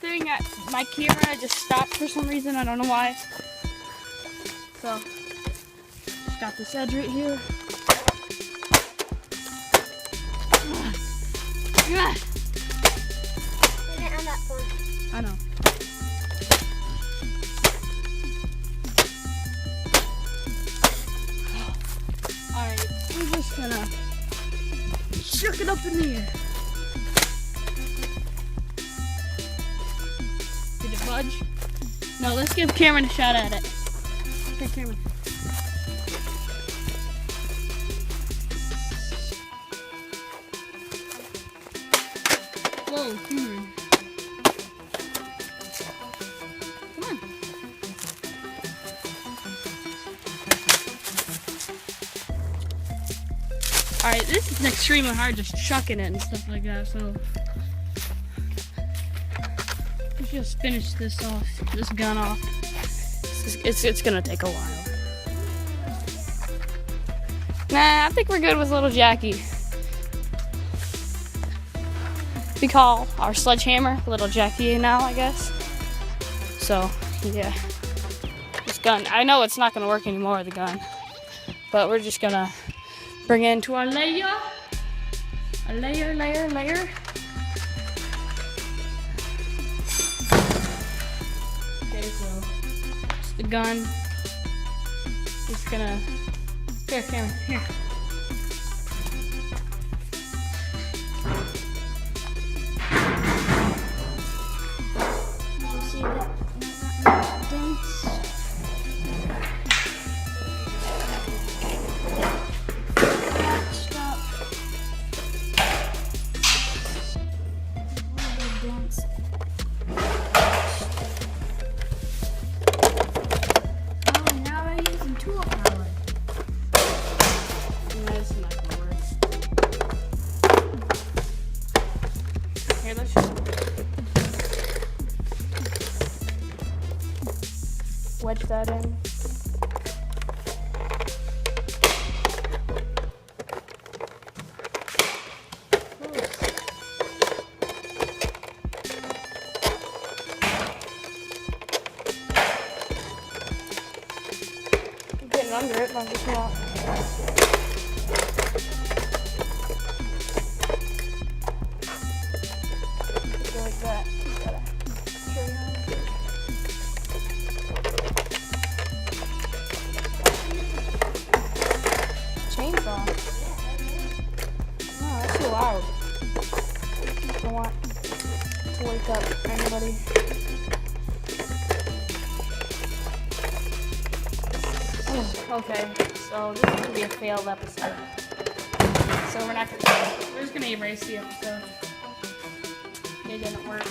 thing, my camera just stopped for some reason. I don't know why. So, just got this edge right here. On that phone. I know. Alright, we're just gonna shook it up in the air. Did it budge? No, let's give Cameron a shot at it. Okay, Cameron. Whoa, Cameron. Come on. Alright, this is extremely hard just chucking it and stuff like that, so let's just finish this off, this gun off. It's gonna take a while. Nah, I think we're good with little Jackie. We call our sledgehammer Little Jackie now, I guess. So, yeah. This gun, I know it's not gonna work anymore, the gun. But we're just gonna bring it into our layer. A layer. Okay, so it's the gun. Just gonna, here, Cameron, here. You see that dents? Stop. Dents. Oh, now I'm using tool power. That's not gonna work. Here, let's just wedge that in. I'm getting under it, but I'm just not. Go like that. Gotta turn on. Chainsaw. Oh, that's too loud. I don't want to wake up anybody. Okay, so this is gonna be a failed episode. So we're just gonna erase the episode. It didn't work.